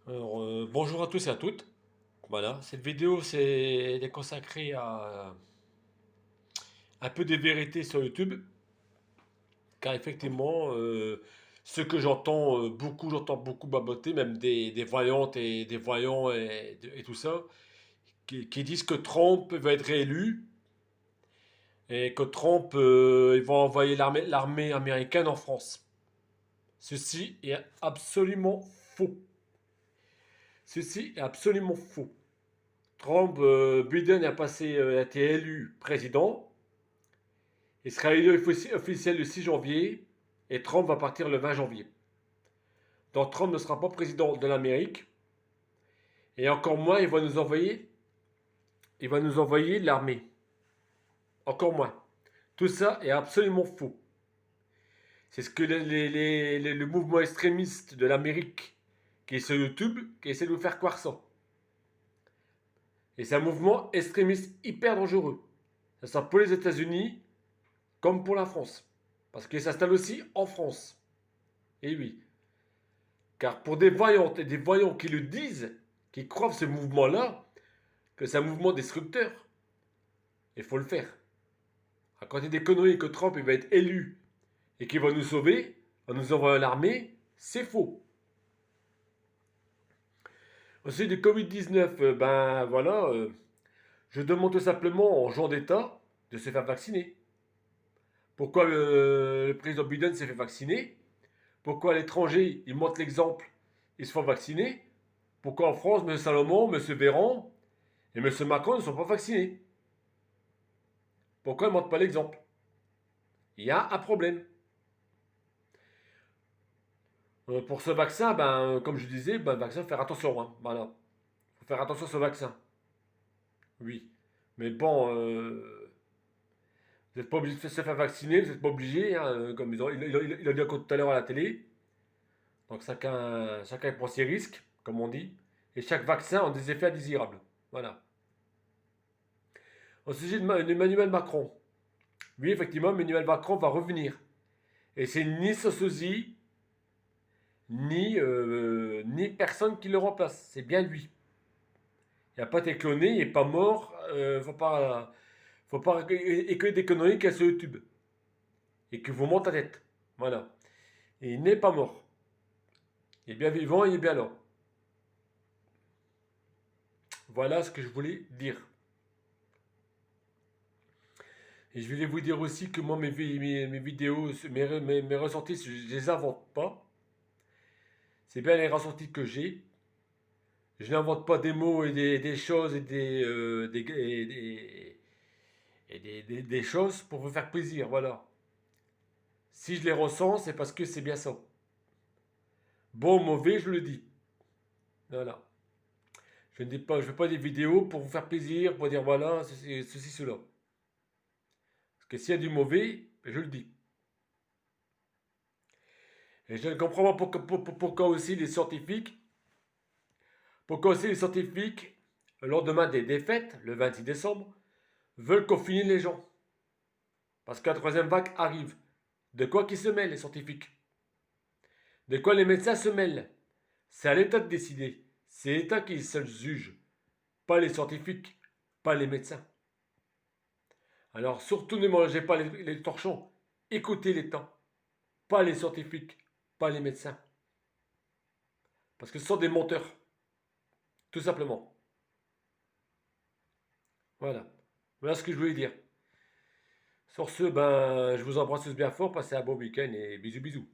Bonjour à tous et à toutes. Voilà, cette vidéo elle est consacrée à un peu des vérités sur YouTube, car effectivement, ce que j'entends beaucoup baboter, même des voyantes et des voyants et tout ça, qui disent que Trump va être réélu et que Trump il va envoyer l'armée américaine en France. Ceci est absolument faux. Ceci est absolument faux. Biden a été élu président. Il sera élu officiel le 6 janvier et Trump va partir le 20 janvier. Donc Trump ne sera pas président de l'Amérique et encore moins il va nous envoyer l'armée. Encore moins. Tout ça est absolument faux. C'est ce que le mouvement extrémiste de l'Amérique qui est sur YouTube qui essaie de nous faire croire ça. Et c'est un mouvement extrémiste hyper dangereux. Ça sera pour les États-Unis comme pour la France. Parce qu'il s'installe aussi en France. Et oui. Car pour des voyantes et des voyants qui le disent, qui croient ce mouvement-là, que c'est un mouvement destructeur, il faut le faire. À côté des conneries que Trump il va être élu et qu'il va nous sauver en nous envoyant l'armée, c'est faux. Aussi du Covid-19, ben voilà, je demande tout simplement aux gens d'État de se faire vacciner. Pourquoi le président Biden s'est fait vacciner? Pourquoi à l'étranger, ils montrent l'exemple, ils se font vacciner? Pourquoi en France, M. Salomon, M. Véran et M. Macron ne sont pas vaccinés? Pourquoi ils ne montrent pas l'exemple? Il y a un problème. Pour ce vaccin, ben, comme je disais, ben, le vaccin, faire attention. Hein, voilà. Faut faire attention à ce vaccin. Oui. Mais bon, vous n'êtes pas obligé de se faire vacciner, vous n'êtes pas obligé, hein, comme il a dit encore tout à l'heure à la télé. Donc chacun prend ses risques, comme on dit. Et chaque vaccin a des effets indésirables. Voilà. Au sujet d'Emmanuel Macron. Oui, effectivement, Emmanuel Macron va revenir. Et c'est ni Sososi, ni personne qui le remplace. C'est bien lui. Il n'a pas été cloné, il n'est pas mort. Faut pas et que des conneries qu'il y a sur YouTube. Et que vous monte à tête. Voilà. Et il n'est pas mort. Il est bien vivant, il est bien là. Voilà ce que je voulais dire. Et je voulais vous dire aussi que moi, mes vidéos, mes ressentis, je ne les invente pas. C'est bien les ressentis que j'ai. Je n'invente pas des mots et des choses des choses pour vous faire plaisir, voilà. Si je les ressens, c'est parce que c'est bien ça. Bon ou mauvais, je le dis. Voilà. Je ne dis pas, je fais pas des vidéos pour vous faire plaisir, pour dire voilà, ceci, cela. Parce que s'il y a du mauvais, je le dis. Et je ne comprends pas pourquoi aussi les scientifiques, le lendemain des défaites, le 26 décembre, veulent confiner les gens. Parce que la troisième vague arrive. De quoi qu'ils se mêlent, les scientifiques? De quoi les médecins se mêlent? C'est à l'État de décider. C'est l'État qui seul juge. Pas les scientifiques, pas les médecins. Alors surtout ne mangez pas les torchons. Écoutez l'État. Pas les scientifiques, pas les médecins. Parce que ce sont des menteurs. Tout simplement. Voilà. Voilà ce que je voulais dire. Sur ce, ben, je vous embrasse tous bien fort. Passez un bon week-end et bisous bisous.